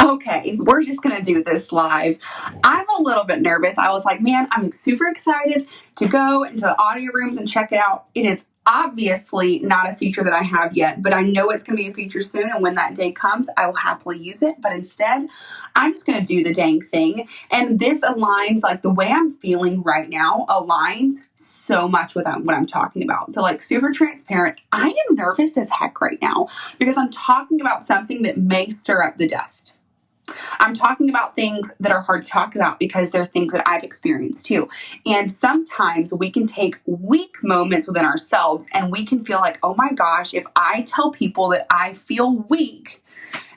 Okay, we're just going to do this live. I'm a little bit nervous. I was like, man, I'm super excited to go into the audio rooms and check it out. It is obviously not a feature that I have yet, but I know it's going to be a feature soon. And when that day comes, I will happily use it. But instead, I'm just going to do the dang thing. And this aligns, like the way I'm feeling right now aligns so much with what I'm talking about. So like super transparent, I am nervous as heck right now because I'm talking about something that may stir up the dust. I'm talking about things that are hard to talk about because they're things that I've experienced too. And sometimes we can take weak moments within ourselves and we can feel like, oh my gosh, if I tell people that I feel weak,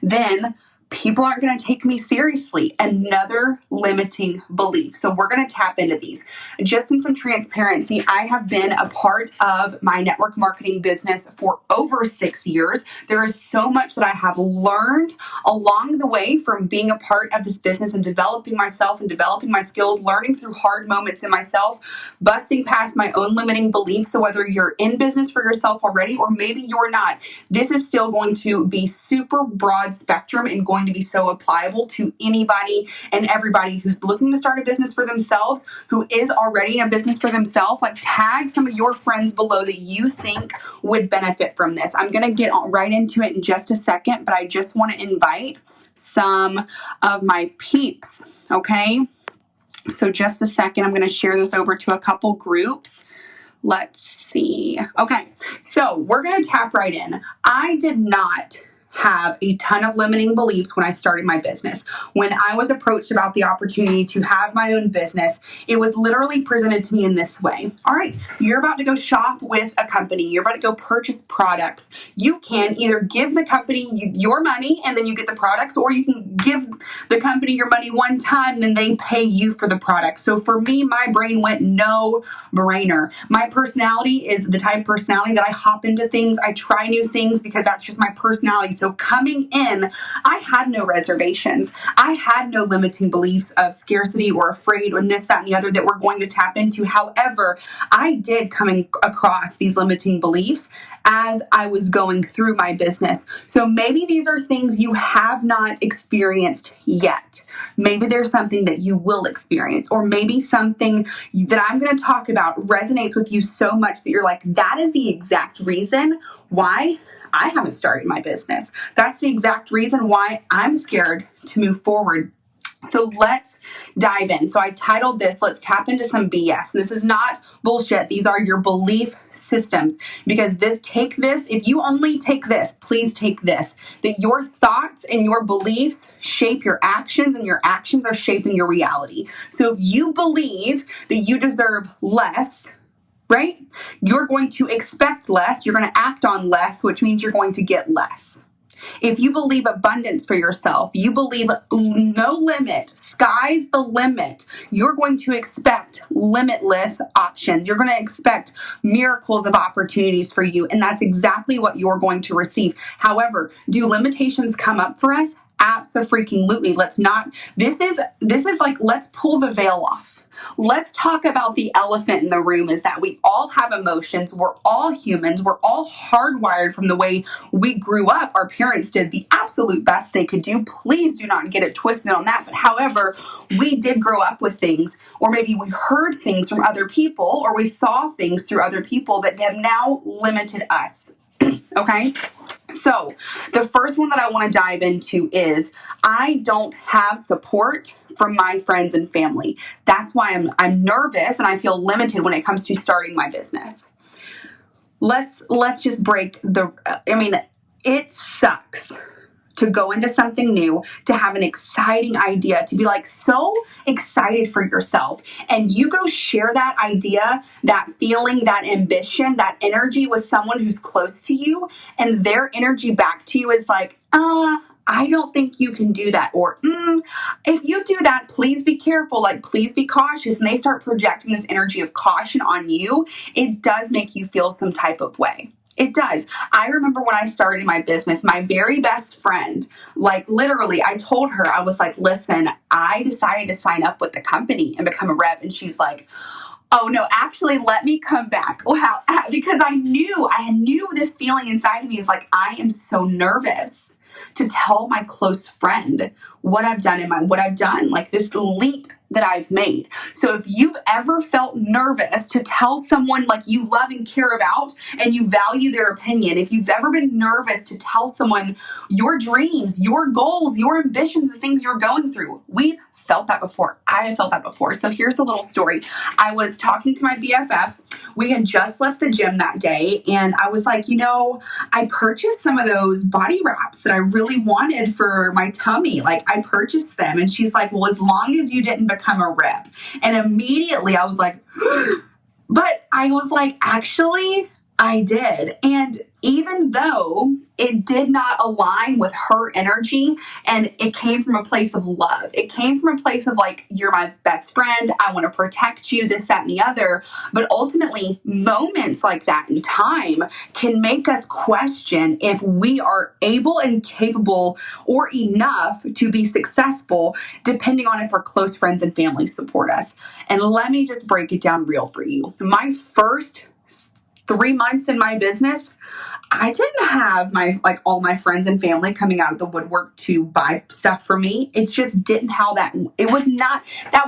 then people aren't going to take me seriously. Another limiting belief. So we're going to tap into these. Just in some transparency, I have been a part of my network marketing business for over 6 years. There is so much that I have learned along the way from being a part of this business and developing myself and developing my skills, learning through hard moments in myself, busting past my own limiting beliefs. So whether you're in business for yourself already or maybe you're not, this is still going to be super broad spectrum and going to be so applicable to anybody and everybody who's looking to start a business for themselves, who is already in a business for themselves. Like tag some of your friends below that you think would benefit from this. I'm going to get right into it in just a second, but I just want to invite some of my peeps, okay? So just a second, I'm going to share this over to a couple groups. Let's see. Okay, so we're going to tap right in. I did not have a ton of limiting beliefs when I started my business. When I was approached about the opportunity to have my own business, it was literally presented to me in this way. All right, you're about to go shop with a company. You're about to go purchase products. You can either give the company your money and then you get the products, or you can give the company your money one time and then they pay you for the product. So for me, my brain went no brainer. My personality is the type of personality that I hop into things. I try new things because that's just my personality. So coming in, I had no reservations. I had no limiting beliefs of scarcity or afraid or this, that, and the other that we're going to tap into. However, I did come across these limiting beliefs as I was going through my business. So maybe these are things you have not experienced yet. Maybe there's something that you will experience, or maybe something that I'm going to talk about resonates with you so much that you're like, that is the exact reason why I haven't started my business. That's the exact reason why I'm scared to move forward. So let's dive in. So I titled this, Let's Tap Into Some BS. And this is not bullshit. These are your belief systems. Because if you only take this, please take this, that your thoughts and your beliefs shape your actions and your actions are shaping your reality. So if you believe that you deserve less, right? You're going to expect less. You're going to act on less, which means you're going to get less. If you believe abundance for yourself, you believe no limit, sky's the limit, you're going to expect limitless options. You're going to expect miracles of opportunities for you. And that's exactly what you're going to receive. However, do limitations come up for us? Absolutely. This is like, let's pull the veil off. Let's talk about the elephant in the room is that we all have emotions. We're all humans. We're all hardwired from the way we grew up. Our parents did the absolute best they could do. Please do not get it twisted on that. But however, we did grow up with things, or maybe we heard things from other people, or we saw things through other people that have now limited us. Okay? So the first one that I want to dive into is I don't have support from my friends and family. That's why I'm nervous and I feel limited when it comes to starting my business. Let's just it sucks to go into something new, to have an exciting idea, to be like so excited for yourself. And you go share that idea, that feeling, that ambition, that energy with someone who's close to you. And their energy back to you is like, I don't think you can do that. Or, if you do that, please be careful. Like, please be cautious. And they start projecting this energy of caution on you. It does make you feel some type of way. It does. I remember when I started my business, my very best friend, like literally, I told her, I was like, listen, I decided to sign up with the company and become a rep. And she's like, oh no, actually, let me come back. Wow. Because I knew this feeling inside of me is like, I am so nervous. to tell my close friend what I've done, like this leap that I've made. So if you've ever felt nervous to tell someone like you love and care about and you value their opinion, if you've ever been nervous to tell someone your dreams, your goals, your ambitions, the things you're going through, we've felt that before. I have felt that before. So here's a little story. I was talking to my BFF. We had just left the gym that day, and I was like, I purchased some of those body wraps that I really wanted for my tummy. Like, I purchased them. And she's like, well, as long as you didn't become a rip. And immediately I was like, but I was like, actually, I did. And even though it did not align with her energy, and it came from a place of love, it came from a place of like, you're my best friend, I want to protect you, this, that, and the other. But ultimately, moments like that in time can make us question if we are able and capable or enough to be successful, depending on if our close friends and family support us. And let me just break it down real for you. My first 3 months in my business, I didn't have all my friends and family coming out of the woodwork to buy stuff for me. It just didn't that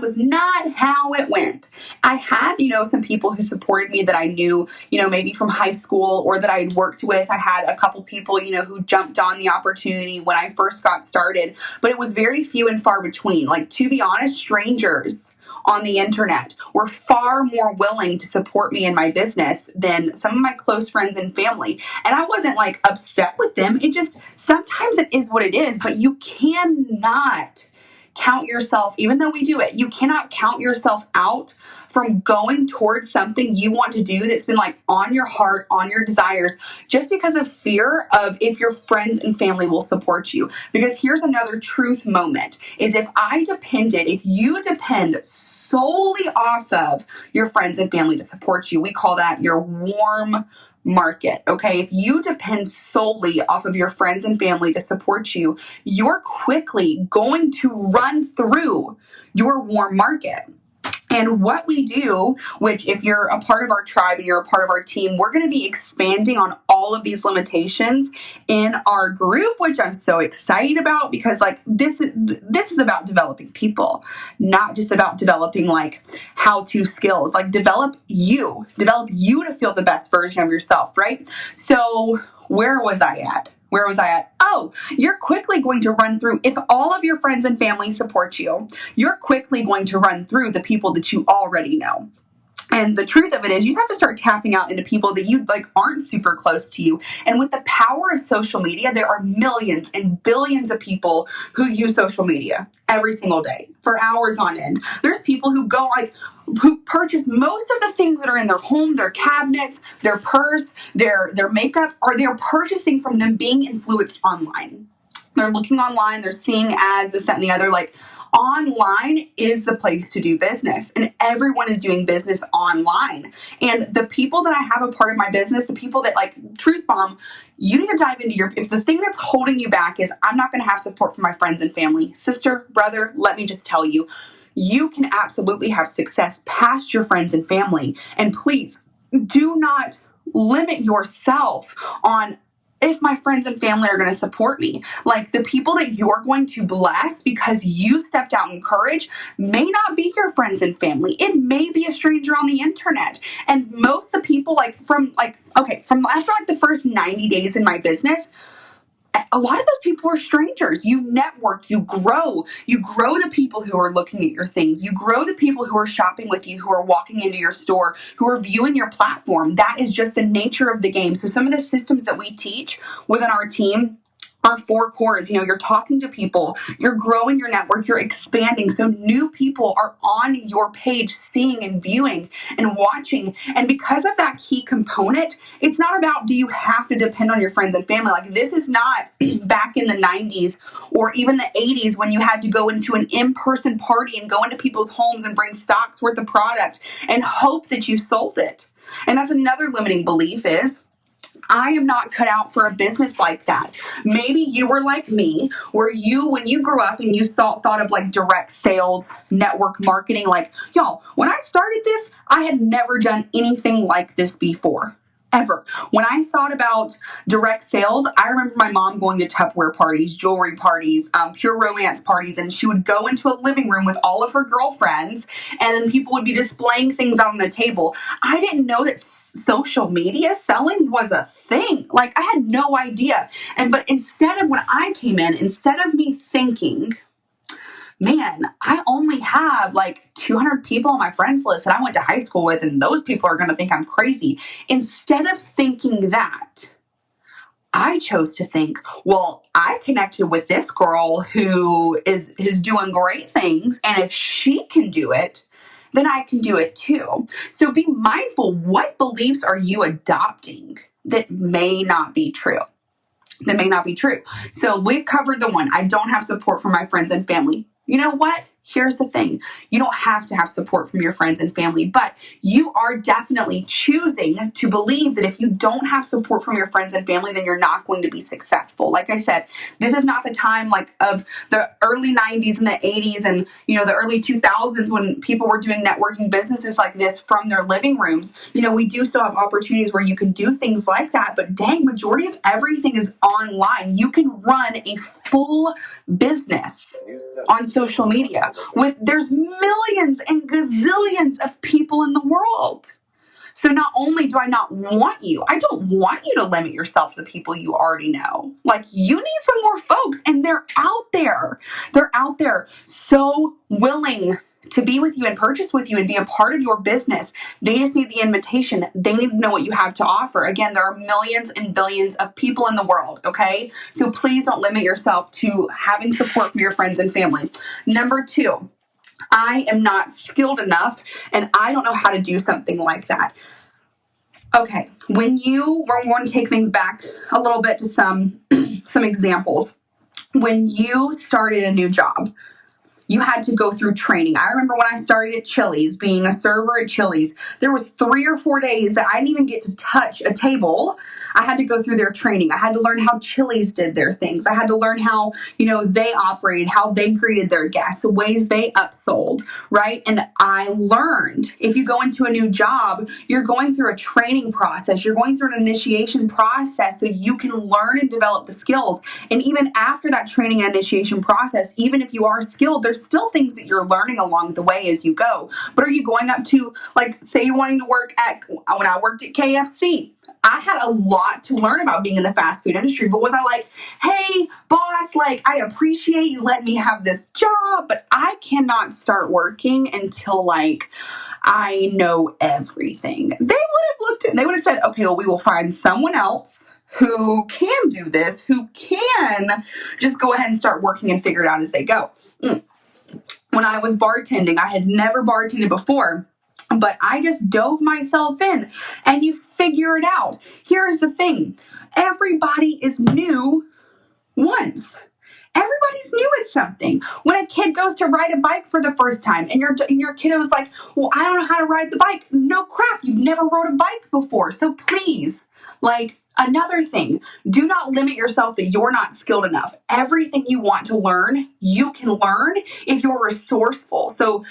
was not how it went. I had, some people who supported me that I knew, maybe from high school or that I'd worked with. I had a couple people, who jumped on the opportunity when I first got started, but it was very few and far between. Like, to be honest, strangers on the internet were far more willing to support me in my business than some of my close friends and family. And I wasn't like upset with them. Sometimes it is what it is, but you cannot count yourself, even though we do it, you cannot count yourself out from going towards something you want to do that's been like on your heart, on your desires, just because of fear of if your friends and family will support you. Because here's another truth moment is if you depend solely off of your friends and family to support you, we call that your warm market. Okay. If you depend solely off of your friends and family to support you, you're quickly going to run through your warm market. And what we do, which if you're a part of our tribe and you're a part of our team, we're going to be expanding on all of these limitations in our group, which I'm so excited about because this is about developing people, not just about developing how-to skills. Develop you to feel the best version of yourself, right? So where was I at? Oh, you're quickly going to run through, if all of your friends and family support you, you're quickly going to run through the people that you already know. And the truth of it is you have to start tapping out into people that you aren't super close to you. And with the power of social media, there are millions and billions of people who use social media every single day for hours on end. There's people who who purchase most of the things that are in their home, their cabinets, their purse, their makeup, or they're purchasing from them being influenced online. They're looking online, they're seeing ads, this, that, and the other. Online is the place to do business, and everyone is doing business online. And the people that I have a part of my business, the people that Truth Bomb, you need to dive into if the thing that's holding you back is I'm not going to have support from my friends and family. Sister, brother, let me just tell you, you can absolutely have success past your friends and family. And please do not limit yourself on if my friends and family are going to support me. The people that you're going to bless because you stepped out in courage may not be your friends and family. It may be a stranger on the internet. And most of the people from after the first 90 days in my business, a lot of those people are strangers. You network, you grow the people who are looking at your things. You grow the people who are shopping with you, who are walking into your store, who are viewing your platform. That is just the nature of the game. So some of the systems that we teach within our team are 4 cores. You're talking to people, you're growing your network, you're expanding. So new people are on your page, seeing and viewing and watching. And because of that key component, it's not about, do you have to depend on your friends and family? This is not back in the 90s or even the 80s when you had to go into an in-person party and go into people's homes and bring stocks worth of product and hope that you sold it. And that's another limiting belief is, I am not cut out for a business like that. Maybe you were like me, where when you grew up and you thought of direct sales, network marketing, y'all, when I started this, I had never done anything like this before. ever. When I thought about direct sales, I remember my mom going to Tupperware parties, jewelry parties, pure romance parties, and she would go into a living room with all of her girlfriends, and then people would be displaying things on the table. I didn't know that social media selling was a thing. Like, I had no idea. But instead of when I came in, instead of me thinking, man, I only have like 200 people on my friends list that I went to high school with, and those people are going to think I'm crazy. Instead of thinking that, I chose to think, well, I connected with this girl who is doing great things, and if she can do it, then I can do it too. So be mindful, what beliefs are you adopting that may not be true? So we've covered the one, I don't have support from my friends and family. You know what? Here's the thing. You don't have to have support from your friends and family, but you are definitely choosing to believe that if you don't have support from your friends and family, then you're not going to be successful. Like I said, this is not the time like of the early 90s and the 80s and, the early 2000s when people were doing networking businesses like this from their living rooms. We do still have opportunities where you can do things like that, but dang, majority of everything is online. You can run a full business on social media there's millions and gazillions of people in the world. So not only do I not want you, I don't want you to limit yourself to the people you already know. Like, you need some more folks, and they're out there. They're out there so willing to be with you and purchase with you and be a part of your business. They just need the invitation. They need to know what you have to offer. Again, there are millions and billions of people in the world, okay? So please don't limit yourself to having support from your friends and family. Number 2, I am not skilled enough and I don't know how to do something like that. Okay, we're going to take things back a little bit to some examples. When you started a new job, you had to go through training. I remember when I started at Chili's, being a server at Chili's, there was 3 or 4 days that I didn't even get to touch a table. I had to go through their training. I had to learn how Chili's did their things. I had to learn how, they operated, how they greeted their guests, the ways they upsold, right? And I learned, if you go into a new job, you're going through a training process. You're going through an initiation process so you can learn and develop the skills. And even after that training and initiation process, even if you are skilled, there's still things that you're learning along the way as you go. But are you going up to, like, say you're wanting to work when I worked at KFC, I had a lot to learn about being in the fast food industry, but was I like, hey, boss, like, I appreciate you letting me have this job, but I cannot start working until, like, I know everything. They would have said, okay, well, we will find someone else who can do this, who can just go ahead and start working and figure it out as they go. When I was bartending, I had never bartended before, but I just dove myself in, and you figure it out. Here's the thing. Everybody is new once. Everybody's new at something. When a kid goes to ride a bike for the first time and your kiddo's like, well, I don't know how to ride the bike. No crap. You've never rode a bike before. So please, another thing, do not limit yourself that you're not skilled enough. Everything you want to learn, you can learn if you're resourceful. So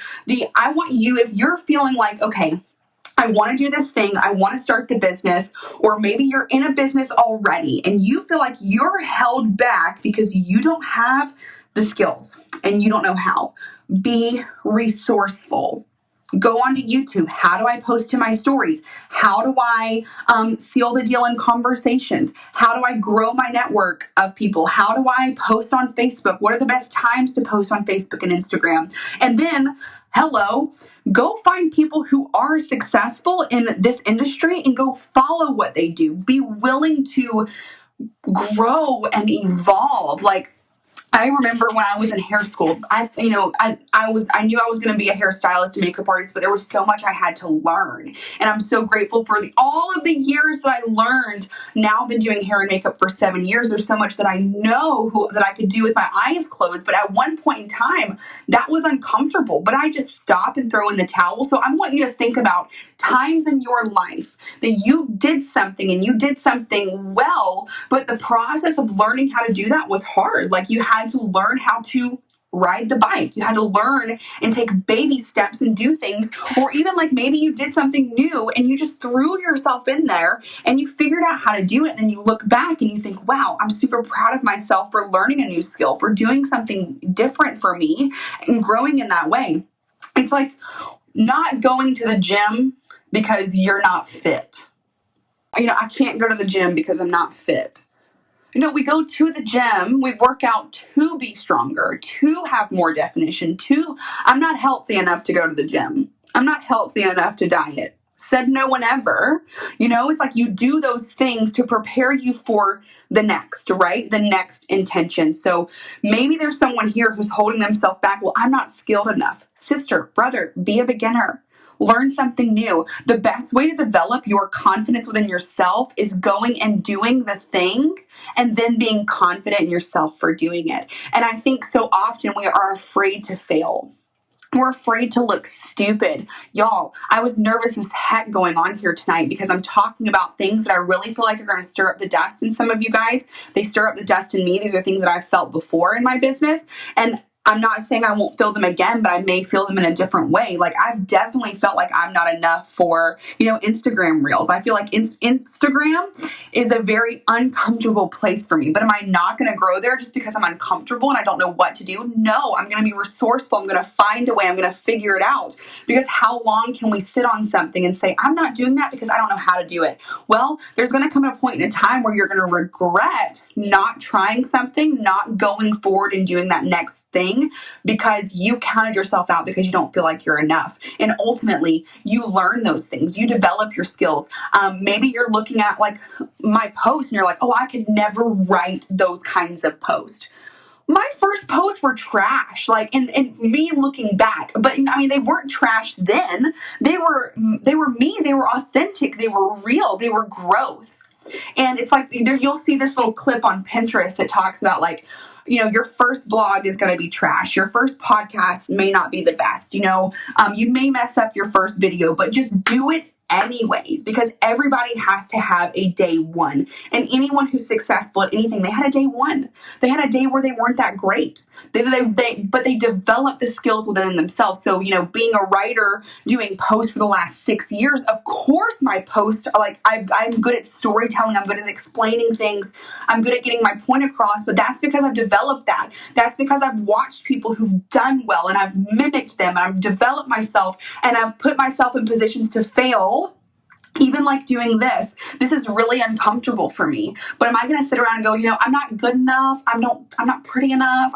I want you, if you're feeling like, okay, I want to do this thing, I want to start the business, or maybe you're in a business already and you feel like you're held back because you don't have the skills and you don't know how. Be resourceful. Go onto YouTube. How do I post to my stories? How do I seal the deal in conversations? How do I grow my network of people? How do I post on Facebook? What are the best times to post on Facebook and Instagram? And then, go find people who are successful in this industry and go follow what they do. Be willing to grow and evolve. I remember when I was in hair school, I knew I was going to be a hairstylist and makeup artist, but there was so much I had to learn. And I'm so grateful for all of the years that I learned. Now I've been doing hair and makeup for 7 years. There's so much that I know that I could do with my eyes closed. But at one point in time, that was uncomfortable. But I just stop and throw in the towel. So I want you to think about times in your life that you did something and you did something well, but the process of learning how to do that was hard. You had to learn how to ride the bike. You had to learn and take baby steps and do things. Or even like maybe you did something new and you just threw yourself in there and you figured out how to do it. And then you look back and you think, wow, I'm super proud of myself for learning a new skill, for doing something different for me and growing in that way. It's like not going to the gym because you're not fit. I can't go to the gym because I'm not fit. We go to the gym, we work out to be stronger, to have more definition, I'm not healthy enough to go to the gym. I'm not healthy enough to diet. Said no one ever. It's like you do those things to prepare you for the next, right? The next intention. So maybe there's someone here who's holding themselves back. Well, I'm not skilled enough. Sister, brother, be a beginner. Learn something new. The best way to develop your confidence within yourself is going and doing the thing and then being confident in yourself for doing it. And I think so often we are afraid to fail. We're afraid to look stupid. Y'all, I was nervous as heck going on here tonight because I'm talking about things that I really feel like are going to stir up the dust in some of you guys. They stir up the dust in me. These are things that I've felt before in my business. And I'm not saying I won't feel them again, but I may feel them in a different way. Like I've definitely felt like I'm not enough for, Instagram reels. I feel like Instagram is a very uncomfortable place for me, but am I not going to grow there just because I'm uncomfortable and I don't know what to do? No, I'm going to be resourceful. I'm going to find a way. I'm going to figure it out, because how long can we sit on something and say, I'm not doing that because I don't know how to do it? Well, there's going to come a point in time where you're going to regret not trying something, not going forward and doing that next thing because you counted yourself out because you don't feel like you're enough. And ultimately, you learn those things. You develop your skills. Maybe you're looking at like my post and you're like, oh, I could never write those kinds of posts. My first posts were trash, like, and me looking back, but they weren't trash then. They were me. They were authentic. They were real. They were growth. And it's like, you'll see this little clip on Pinterest that talks about like, your first blog is going to be trash. Your first podcast may not be the best. You may mess up your first video, but just do it anyways, because everybody has to have a day one. And anyone who's successful at anything, they had a day one. They had a day where they weren't that great. But they developed the skills within themselves. So, being a writer, doing posts for the last 6 years, of course my posts are like, I'm good at storytelling. I'm good at explaining things. I'm good at getting my point across, but that's because I've developed that. That's because I've watched people who've done well and I've mimicked them. And I've developed myself and I've put myself in positions to fail. Even like doing this is really uncomfortable for me. But am I going to sit around and go, I'm not good enough. I'm not pretty enough.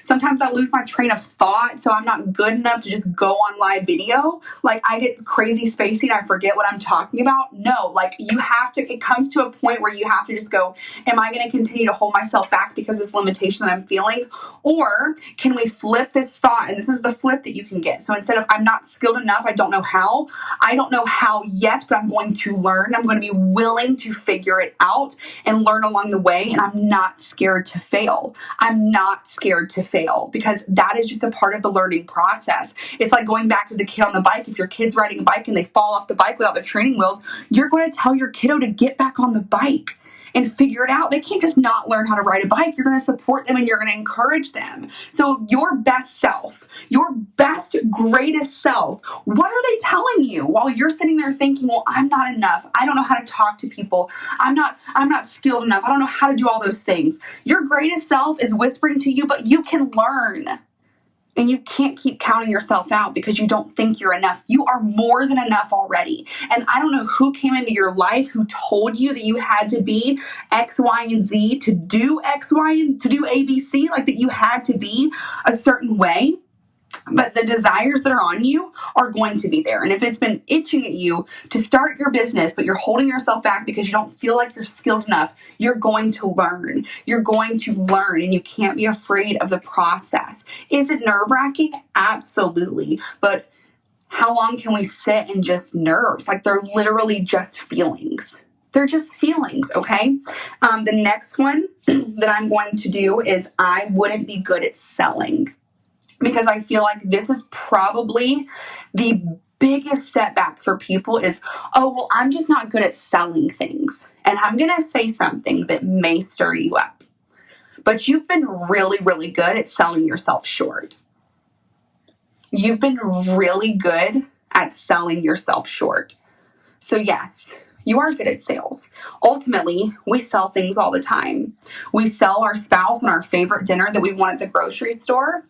Sometimes I lose my train of thought. So I'm not good enough to just go on live video. Like I get crazy spacey and I forget what I'm talking about. No, like it comes to a point where you have to just go, am I going to continue to hold myself back because of this limitation that I'm feeling? Or can we flip this thought? And this is the flip that you can get. So instead of I'm not skilled enough, I don't know how yet, but I'm going to learn. I'm going to be willing to figure it out and learn along the way. And I'm not scared to fail. I'm not scared to fail because that is just a part of the learning process. It's like going back to the kid on the bike. If your kid's riding a bike and they fall off the bike without the training wheels, you're going to tell your kiddo to get back on the bike and figure it out. They can't just not learn how to ride a bike. You're going to support them and you're going to encourage them. So your best self, your best, greatest self, what are they telling you while you're sitting there thinking, well, I'm not enough. I don't know how to talk to people. I'm not skilled enough. I don't know how to do all those things. Your greatest self is whispering to you, but you can learn. And you can't keep counting yourself out because you don't think you're enough. You are more than enough already. And I don't know who came into your life who told you that you had to be X, Y, and Z to do X, Y, and to do ABC, like that you had to be a certain way. But the desires that are on you are going to be there. And if it's been itching at you to start your business, but you're holding yourself back because you don't feel like you're skilled enough, you're going to learn. You're going to learn, and you can't be afraid of the process. Is it nerve-wracking? Absolutely. But how long can we sit in just nerves? Like they're literally just feelings. They're just feelings, okay? The next one that I'm going to do is I wouldn't be good at selling. Because I feel like this is probably the biggest setback for people is, oh, well, I'm just not good at selling things. And I'm going to say something that may stir you up. but you've been really, really good at selling yourself short. You've been really good at selling yourself short. So yes, you are good at sales. Ultimately, we sell things all the time. We sell our spouse on our favorite dinner that we want at the grocery store.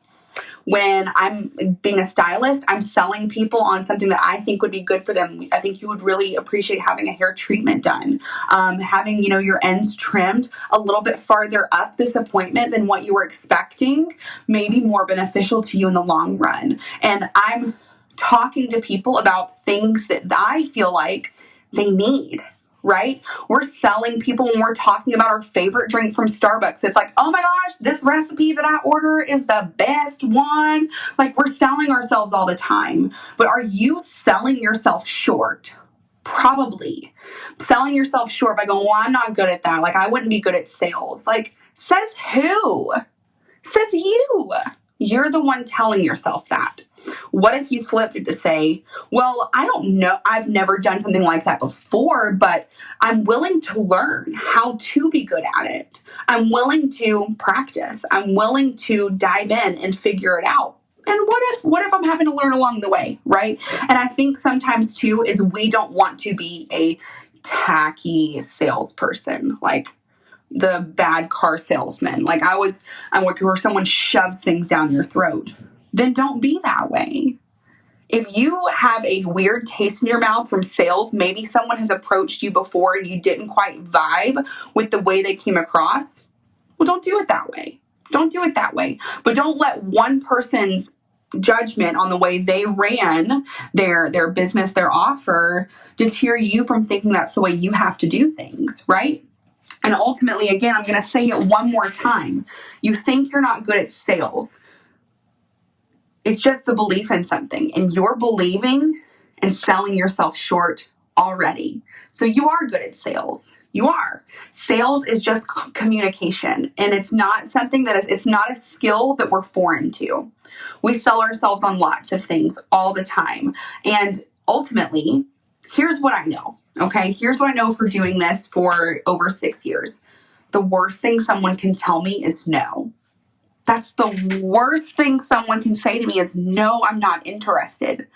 When I'm being a stylist, I'm selling people on something that I think would be good for them. I think you would really appreciate having a hair treatment done, having, your ends trimmed a little bit farther up this appointment than what you were expecting, may be more beneficial to you in the long run. And I'm talking to people about things that I feel like they need. Right? We're selling people when we're talking about our favorite drink from Starbucks. It's like, oh my gosh, this recipe that I order is the best one. Like, we're selling ourselves all the time. But are you selling yourself short? Probably. Selling yourself short by going, well, I'm not good at that. Like, I wouldn't be good at sales. Like, says who? Says you. You're the one telling yourself that. What if you flipped it to say, well, I don't know, I've never done something like that before, but I'm willing to learn how to be good at it. I'm willing to practice. I'm willing to dive in and figure it out. And what if I'm having to learn along the way, right? And I think sometimes too is we don't want to be a tacky salesperson, like the bad car salesman. Like I'm working where someone shoves things down your throat. Then don't be that way. If you have a weird taste in your mouth from sales, maybe someone has approached you before and you didn't quite vibe with the way they came across, well, don't do it that way. Don't do it that way. But don't let one person's judgment on the way they ran their business, their offer, deter you from thinking that's the way you have to do things, right? And ultimately, again, I'm going to say it one more time. You think you're not good at sales. It's just the belief in something, and you're believing and selling yourself short already. So you are good at sales. You are. Sales is just communication, and it's not something it's not a skill that we're foreign to. We sell ourselves on lots of things all the time. And ultimately, here's what I know. Okay. Here's what I know for doing this for over 6 years. The worst thing someone can tell me is no. That's the worst thing someone can say to me is, no, I'm not interested.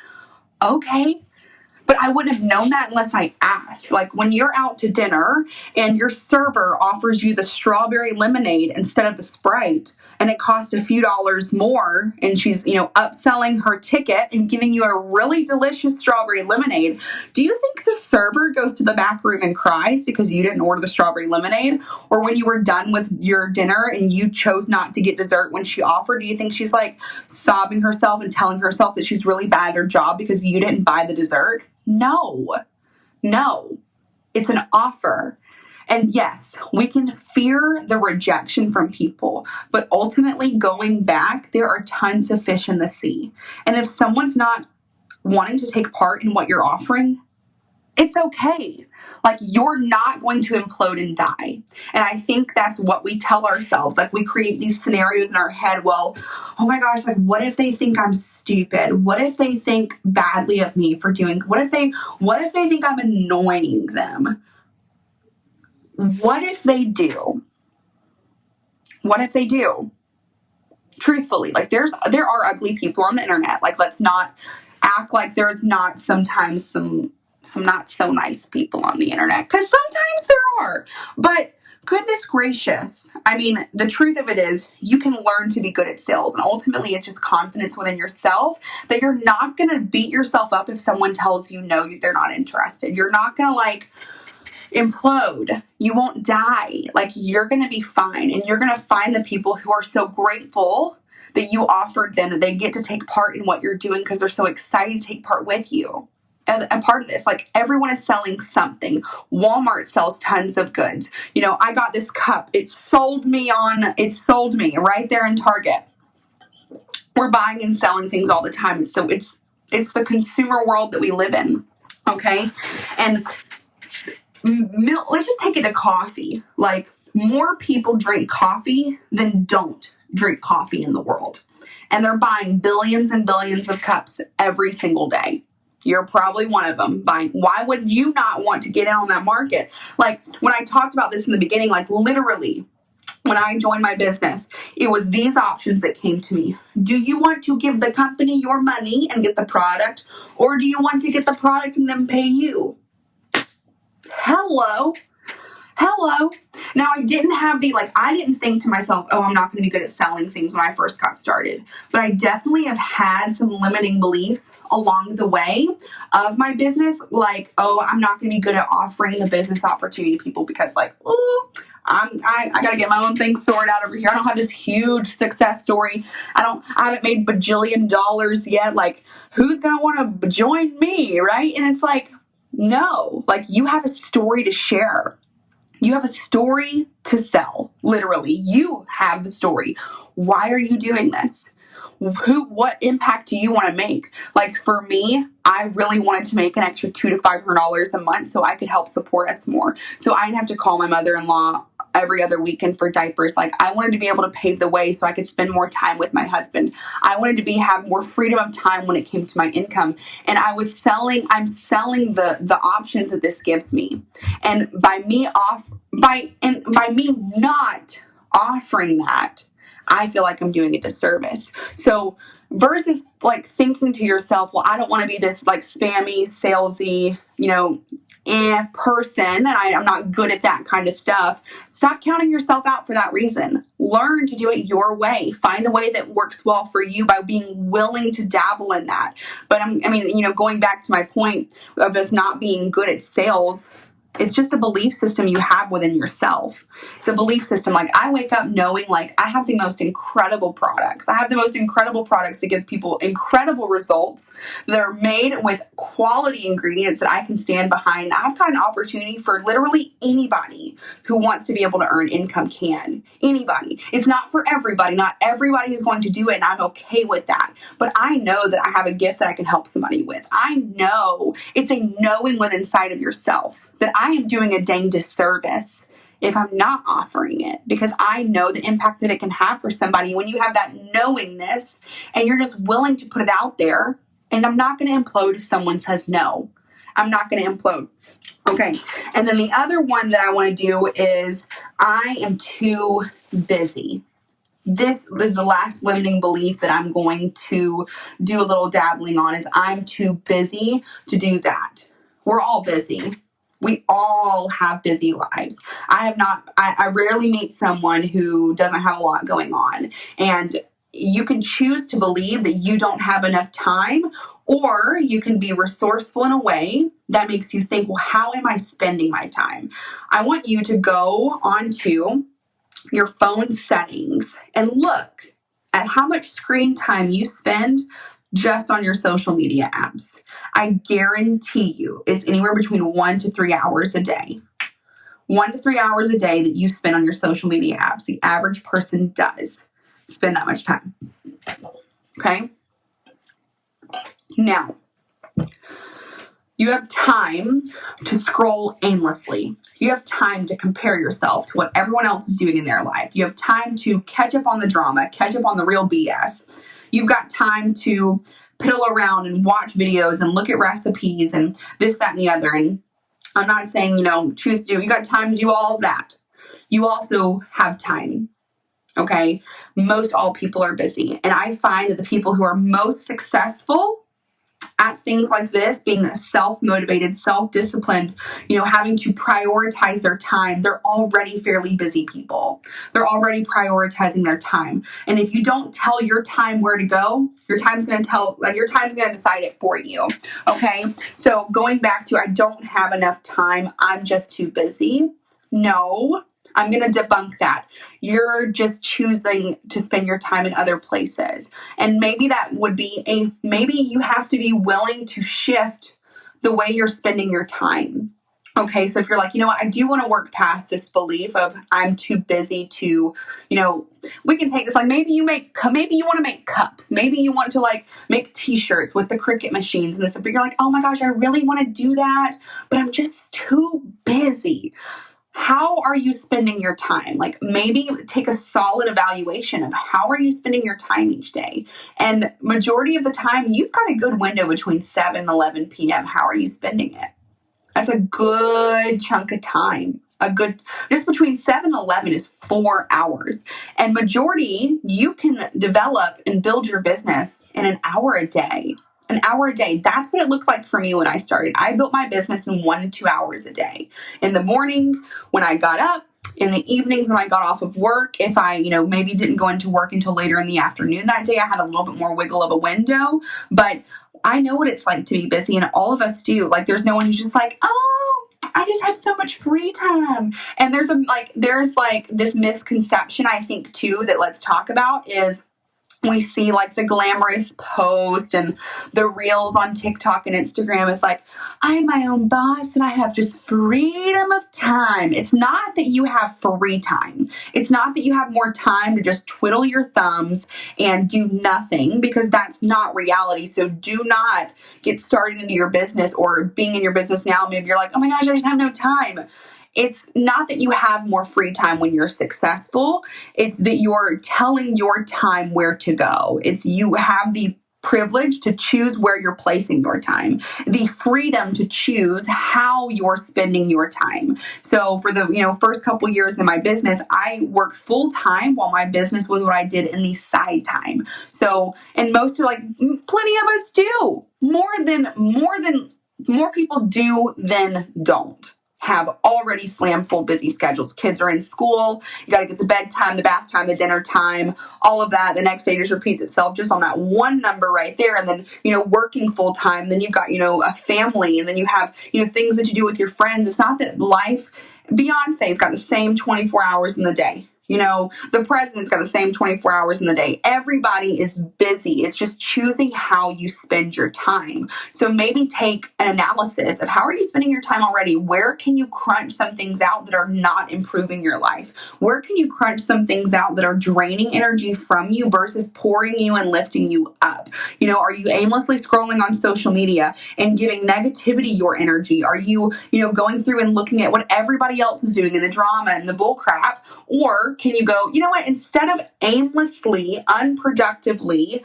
Okay. But I wouldn't have known that unless I asked. Like when you're out to dinner and your server offers you the strawberry lemonade instead of the Sprite, and it costs a few dollars more, and she's, upselling her ticket and giving you a really delicious strawberry lemonade. Do you think the server goes to the back room and cries because you didn't order the strawberry lemonade? Or when you were done with your dinner and you chose not to get dessert when she offered, do you think she's like sobbing herself and telling herself that she's really bad at her job because you didn't buy the dessert? No. It's an offer. And yes, we can fear the rejection from people, but ultimately going back, there are tons of fish in the sea. And if someone's not wanting to take part in what you're offering, it's okay. Like, you're not going to implode and die. And I think that's what we tell ourselves. Like, we create these scenarios in our head. Well, oh my gosh, like, what if they think I'm stupid? What if they think badly of me for doing, what if they think I'm annoying them? What if they do? What if they do? Truthfully, like there are ugly people on the internet. Like, let's not act like there's not sometimes some not so nice people on the internet, because sometimes there are. But goodness gracious, I mean, the truth of it is you can learn to be good at sales, and ultimately it's just confidence within yourself that you're not going to beat yourself up if someone tells you no, they're not interested. You're not going to implode. You won't die. Like, you're going to be fine, and you're going to find the people who are so grateful that you offered them that they get to take part in what you're doing because they're so excited to take part with you. And a part of this, like, everyone is selling something. Walmart sells tons of goods. I got this cup. It sold me right there in Target. We're buying and selling things all the time. So it's the consumer world that we live in. Okay. And let's just take it to coffee. Like, more people drink coffee than don't drink coffee in the world. And they're buying billions and billions of cups every single day. You're probably one of them. Why would you not want to get in on that market? Like, when I talked about this in the beginning, like, literally, when I joined my business, it was these options that came to me. Do you want to give the company your money and get the product, or do you want to get the product and then pay you? Hello. Now, I didn't have I didn't think to myself, oh, I'm not going to be good at selling things when I first got started. But I definitely have had some limiting beliefs along the way of my business. Like, oh, I'm not going to be good at offering the business opportunity to people because ooh, I got to get my own thing sorted out over here. I don't have this huge success story. I haven't made bajillion dollars yet. Like, who's going to want to join me, right? And it's like, no, you have a story to share. You have a story to sell. Literally, you have the story. Why are you doing this? What impact do you want to make? Like for me, I really wanted to make an extra $200 to $500 a month so I could help support us more. So I didn't have to call my mother-in-law every other weekend for diapers. Like I wanted to be able to pave the way so I could spend more time with my husband. I wanted to have more freedom of time when it came to my income. And I'm selling the options that this gives me. And by me not offering that, I feel like I'm doing a disservice. So versus thinking to yourself, well, I don't want to be this spammy, salesy, person, and I'm not good at that kind of stuff. Stop counting yourself out for that reason. Learn to do it your way. Find a way that works well for you by being willing to dabble in that. But going back to my point of us not being good at sales, it's just a belief system you have within yourself. It's a belief system. I wake up knowing I have the most incredible products. I have the most incredible products that give people incredible results. They're made with quality ingredients that I can stand behind. I've got an opportunity for literally anybody who wants to be able to earn income can. Anybody. It's not for everybody. Not everybody is going to do it, and I'm okay with that. But I know that I have a gift that I can help somebody with. I know it's a knowing within inside of yourself that I am doing a dang disservice if I'm not offering it, because I know the impact that it can have for somebody when you have that knowingness and you're just willing to put it out there. And I'm not going to implode if someone says no. I'm not going to implode. Okay. And then the other one that I want to do is I am too busy. This is the last limiting belief that I'm going to do a little dabbling on is I'm too busy to do that. We're all busy. We all have busy lives. I rarely meet someone who doesn't have a lot going on. And you can choose to believe that you don't have enough time, or you can be resourceful in a way that makes you think, well, how am I spending my time? I want you to go onto your phone settings and look at how much screen time you spend just on your social media apps. I guarantee you it's anywhere between 1 to 3 hours a day. 1 to 3 hours a day that you spend on your social media apps. The average person does spend that much time. Okay? Now, you have time to scroll aimlessly. You have time to compare yourself to what everyone else is doing in their life. You have time to catch up on the drama, catch up on the real BS. You've got time to piddle around and watch videos and look at recipes and this, that, and the other. And I'm not saying, choose to do. You got time to do all of that. You also have time. Okay? Most all people are busy. And I find that the people who are most successful at things like this, being self-motivated, self-disciplined, having to prioritize their time, they're already fairly busy people. They're already prioritizing their time. And if you don't tell your time where to go, your time's going to decide it for you. Okay? So going back to, I don't have enough time, I'm just too busy. No, I'm going to debunk that. You're just choosing to spend your time in other places. And maybe that would be maybe you have to be willing to shift the way you're spending your time. Okay, so if you're like, I do want to work past this belief of I'm too busy to, we can take this, maybe you want to make cups. Maybe you want to make t-shirts with the Cricut machines and this, but you're like, oh my gosh, I really want to do that, but I'm just too busy. How are you spending your time? Maybe take a solid evaluation of how are you spending your time each day? And majority of the time, you've got a good window between 7 and 11 p.m. How are you spending it? That's a good chunk of time. just between 7 and 11 is 4 hours. And majority, you can develop and build your business in an hour a day. An hour a day. That's what it looked like for me when I started. I built my business in 1 to 2 hours a day. In the morning, when I got up, in the evenings when I got off of work, if I, maybe didn't go into work until later in the afternoon that day, I had a little bit more wiggle of a window. But I know what it's like to be busy, and all of us do. Like, there's no one who's just like, oh, I just have so much free time. And there's this misconception, I think, too, that let's talk about is we see like the glamorous post and the reels on TikTok and Instagram is like, I'm my own boss and I have just freedom of time. It's not that you have free time. It's not that you have more time to just twiddle your thumbs and do nothing, because that's not reality. So do not get started into your business, or being in your business now, maybe you're like, oh my gosh, I just have no time. It's not that you have more free time when you're successful. It's that you're telling your time where to go. It's you have the privilege to choose where you're placing your time, the freedom to choose how you're spending your time. So for the first couple years in my business, I worked full time while my business was what I did in the side time. So, and most are like, plenty of us do more people do than don't have already slam full busy schedules. Kids are in school. You got to get the bedtime, the bath time, the dinner time, all of that. The next day just repeats itself just on that one number right there. And then, working full time. Then you've got, a family, and then you have, things that you do with your friends. It's not that Beyonce's got the same 24 hours in the day. The president's got the same 24 hours in the day. Everybody is busy. It's just choosing how you spend your time. So maybe take an analysis of how are you spending your time already? Where can you crunch some things out that are not improving your life? Where can you crunch some things out that are draining energy from you versus pouring you and lifting you up? Are you aimlessly scrolling on social media and giving negativity your energy? Are you, going through and looking at what everybody else is doing and the drama and the bull crap? Or can you go, instead of aimlessly, unproductively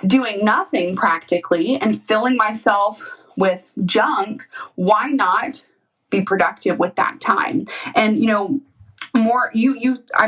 doing nothing practically and filling myself with junk, why not be productive with that time? And,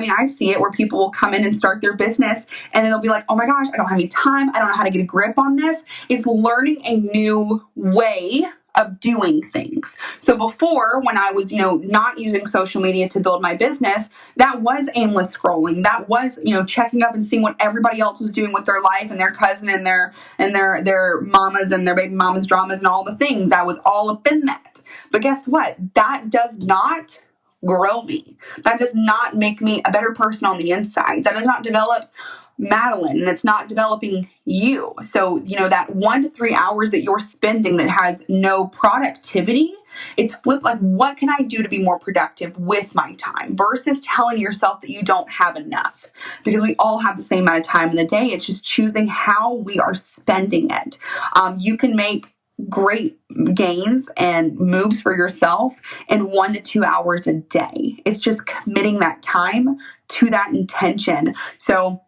I see it where people will come in and start their business and then they'll be like, oh my gosh, I don't have any time. I don't know how to get a grip on this. It's learning a new way of doing things. So before, when I was, not using social media to build my business, that was aimless scrolling. That was, checking up and seeing what everybody else was doing with their life and their cousin and their mamas and their baby mamas dramas and all the things. I was all up in that. But guess what? That does not grow me. That does not make me a better person on the inside. That does not develop Madeline, and it's not developing you. So, that 1 to 3 hours that you're spending that has no productivity, it's flipped like, what can I do to be more productive with my time versus telling yourself that you don't have enough, because we all have the same amount of time in the day. It's just choosing how we are spending it. You can make great gains and moves for yourself in 1 to 2 hours a day. It's just committing that time to that intention. So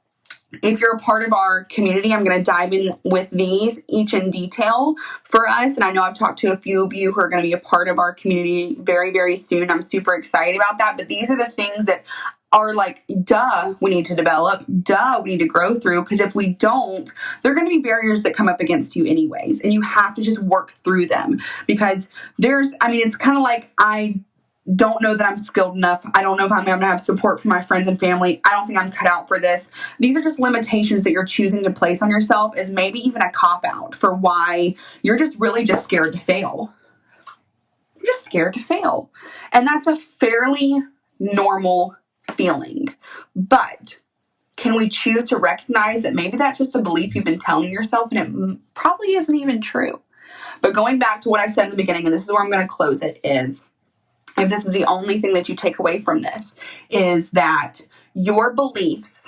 if you're a part of our community, I'm going to dive in with these each in detail for us. And I know I've talked to a few of you who are going to be a part of our community very, very soon. I'm super excited about that. But these are the things that are like, we need to develop, we need to grow through. Because if we don't, there are going to be barriers that come up against you anyways. And you have to just work through them, because it's kind of like, I don't know that I'm skilled enough. I don't know if I'm going to have support from my friends and family. I don't think I'm cut out for this. These are just limitations that you're choosing to place on yourself, as maybe even a cop-out for why you're just really just scared to fail. You're just scared to fail. And that's a fairly normal feeling. But can we choose to recognize that maybe that's just a belief you've been telling yourself and it probably isn't even true? But going back to what I said in the beginning, and this is where I'm going to close it, is if this is the only thing that you take away from this, is that your beliefs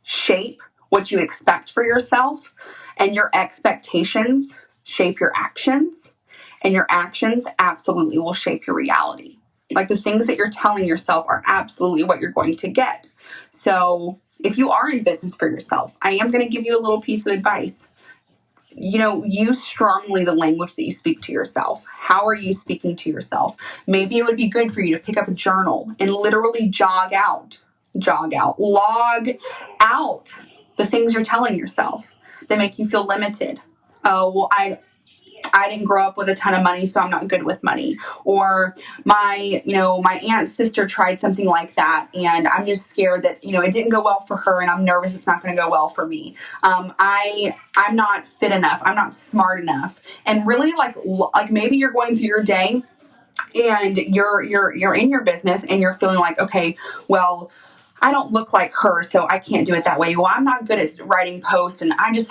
shape what you expect for yourself, and your expectations shape your actions, and your actions absolutely will shape your reality. Like, the things that you're telling yourself are absolutely what you're going to get. So if you are in business for yourself, I am going to give you a little piece of advice. use strongly the language that you speak to yourself. How are you speaking to yourself? Maybe it would be good for you to pick up a journal and literally log out the things you're telling yourself that make you feel limited. Oh, well, I didn't grow up with a ton of money, so I'm not good with money. Or my aunt's sister tried something like that, and I'm just scared that, it didn't go well for her, and I'm nervous it's not going to go well for me. I'm not fit enough. I'm not smart enough. And really, like maybe you're going through your day and you're in your business and you're feeling like, okay, well, I don't look like her, so I can't do it that way. Well, I'm not good at writing posts, and I don't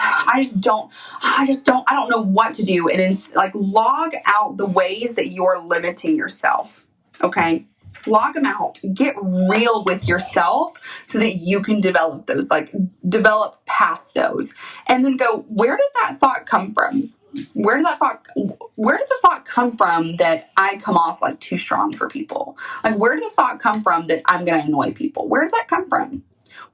know what to do. And it's like, log out the ways that you're limiting yourself. Okay. Log them out. Get real with yourself so that you can develop those, develop past those, and then go, where did that thought come from? Where did the thought come from that I come off like too strong for people? Like, where did the thought come from that I'm going to annoy people? Where did that come from?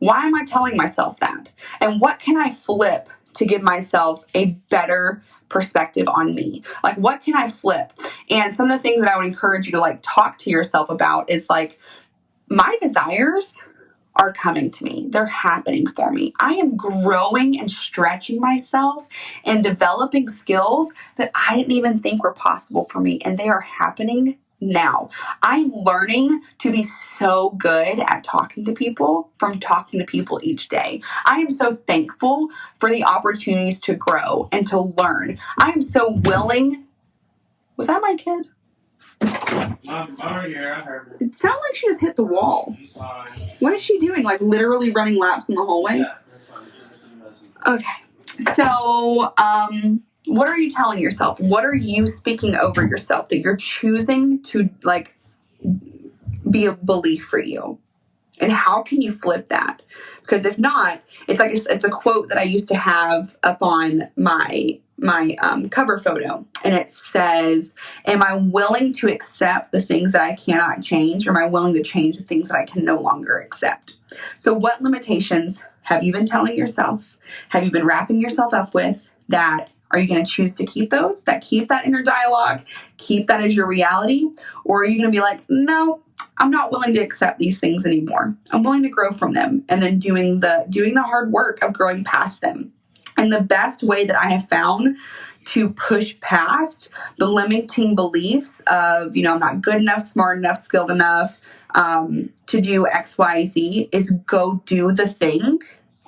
Why am I telling myself that? And what can I flip to give myself a better perspective on me? Like, what can I flip? And some of the things that I would encourage you to talk to yourself about is my desires are coming to me. They're happening for me. I am growing and stretching myself and developing skills that I didn't even think were possible for me. And they are happening now. I'm learning to be so good at talking to people from talking to people each day. I am so thankful for the opportunities to grow and to learn. I am so willing. Was that my kid? Yeah, I heard her. It sounded like she just hit the wall. What is she doing? Literally running laps in the hallway? Yeah, okay. So, what are you telling yourself? What are you speaking over yourself that you're choosing to be a belief for you? And how can you flip that? Because if not, it's a quote that I used to have up on my cover photo, and it says, am I willing to accept the things that I cannot change, or am I willing to change the things that I can no longer accept? So what limitations have you been telling yourself? Have you been wrapping yourself up with that? Are you going to choose to keep those, keep that inner dialogue, keep that as your reality? Or are you going to be like, no, I'm not willing to accept these things anymore. I'm willing to grow from them, and then doing the hard work of growing past them. And the best way that I have found to push past the limiting beliefs of, I'm not good enough, smart enough, skilled enough to do X, Y, Z is go do the thing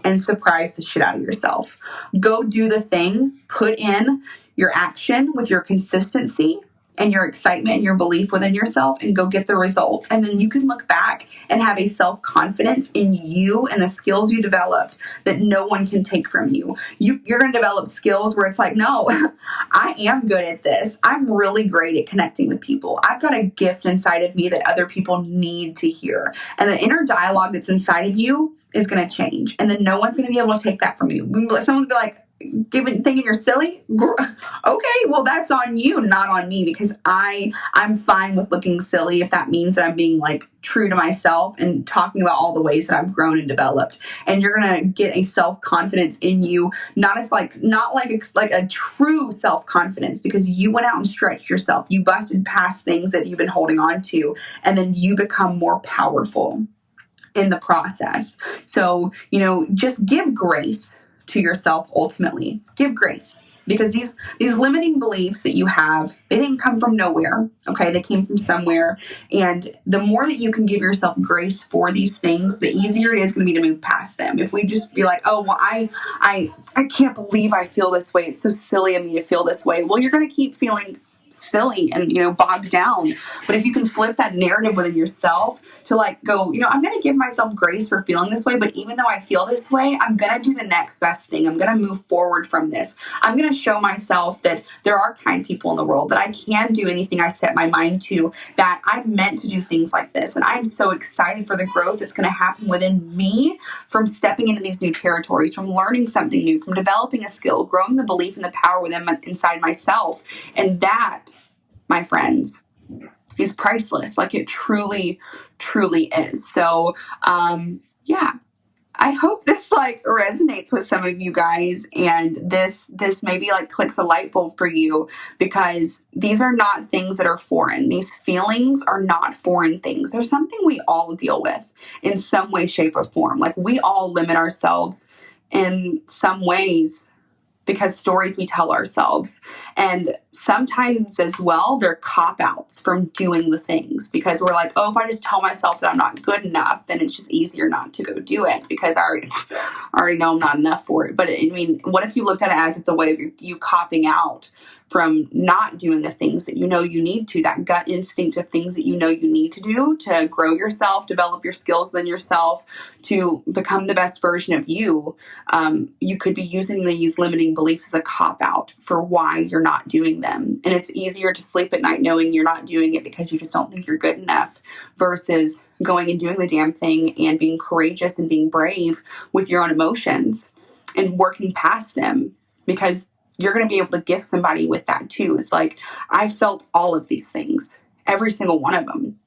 and surprise the shit out of yourself. Go do the thing, put in your action with your consistency and your excitement and your belief within yourself, and go get the results. And then you can look back and have a self-confidence in you and the skills you developed that no one can take from you. You're going to develop skills where it's like, no, I am good at this. I'm really great at connecting with people. I've got a gift inside of me that other people need to hear. And the inner dialogue that's inside of you is going to change. And then no one's going to be able to take that from you. Someone will be like, thinking you're silly? Okay, well, that's on you, not on me, because I'm fine with looking silly if that means that I'm being true to myself and talking about all the ways that I've grown and developed. And you're gonna get a self-confidence in you, not a true self-confidence, because you went out and stretched yourself. You busted past things that you've been holding on to, and then you become more powerful in the process. So, just give grace to yourself. Ultimately, give grace, because these limiting beliefs that you have, they didn't come from nowhere. Okay, they came from somewhere. And the more that you can give yourself grace for these things, the easier it is going to be to move past them. If we just be like, oh, well, I can't believe I feel this way, it's so silly of me to feel this way, well, you're going to keep feeling silly and bogged down. But if you can flip that narrative within yourself to go, I'm going to give myself grace for feeling this way, but even though I feel this way, I'm going to do the next best thing. I'm going to move forward from this. I'm going to show myself that there are kind people in the world, that I can do anything I set my mind to, that I'm meant to do things like this. And I'm so excited for the growth that's going to happen within me from stepping into these new territories, from learning something new, from developing a skill, growing the belief and the power inside myself. And that, my friends, is priceless. It truly, truly is. So, yeah, I hope this like resonates with some of you guys, and this maybe like clicks a light bulb for you, because these are not things that are foreign. These feelings are not foreign things. They're something we all deal with in some way, shape, or form. Like we all limit ourselves in some ways because stories we tell ourselves. And sometimes as well, they're cop-outs from doing the things, because we're like, oh, if I just tell myself that I'm not good enough, then it's just easier not to go do it because I already know I'm not enough for it. But I mean, what if you looked at it as it's a way of you copping out from not doing the things that you know you need to, that gut instinct of things that you know you need to do to grow yourself, develop your skills within yourself, to become the best version of you. You could be using these limiting beliefs as a cop-out for why you're not doing them. And it's easier to sleep at night knowing you're not doing it because you just don't think you're good enough, versus going and doing the damn thing and being courageous and being brave with your own emotions and working past them, because you're going to be able to gift somebody with that too. It's like, I felt all of these things, every single one of them.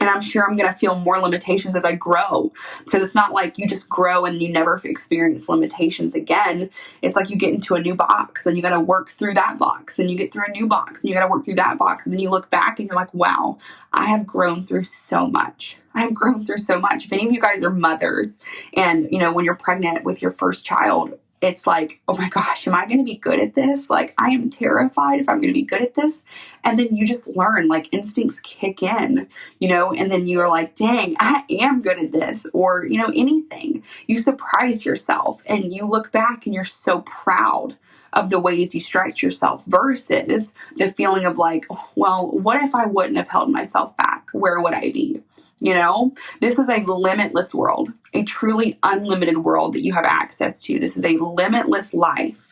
And I'm sure I'm going to feel more limitations as I grow, because it's not like you just grow and you never experience limitations again. It's like you get into a new box, and you got to work through that box, and you get through a new box, and you got to work through that box. And then you look back and you're like, wow, I have grown through so much. I have grown through so much. If any of you guys are mothers, and you know, when you're pregnant with your first child, it's like, oh my gosh, am I going to be good at this? Like, I am terrified if I'm going to be good at this. And then you just learn, like instincts kick in, you know, and then you're like, dang, I am good at this. Or, you know, anything. You surprise yourself and you look back and you're so proud of the ways you stretch yourself, versus the feeling of like, well, what if I wouldn't have held myself back? Where would I be? You know, this is a limitless world, a truly unlimited world that you have access to. This is a limitless life.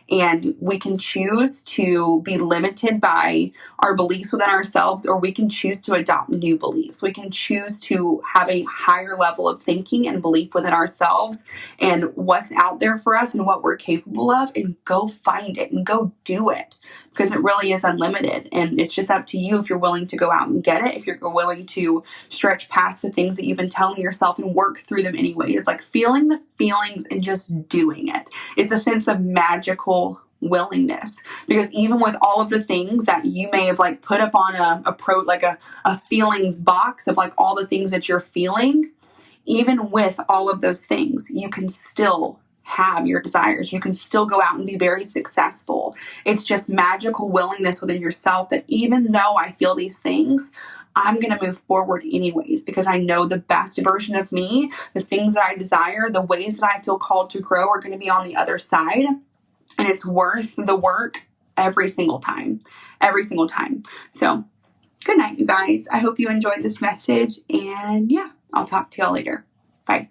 And we can choose to be limited by our beliefs within ourselves, or we can choose to adopt new beliefs. We can choose to have a higher level of thinking and belief within ourselves and what's out there for us and what we're capable of, and go find it and go do it, because it really is unlimited. And it's just up to you if you're willing to go out and get it, if you're willing to stretch past the things that you've been telling yourself and work through them anyway. It's like feeling the feelings and just doing it. It's a sense of magical willingness, because even with all of the things that you may have like put up on a feelings box of like all the things that you're feeling, even with all of those things, you can still have your desires. You can still go out and be very successful. It's just magical willingness within yourself that even though I feel these things, I'm going to move forward anyways, because I know the best version of me, the things that I desire, the ways that I feel called to grow are going to be on the other side. And it's worth the work every single time. Every single time. So, good night, you guys. I hope you enjoyed this message. And yeah, I'll talk to y'all later. Bye.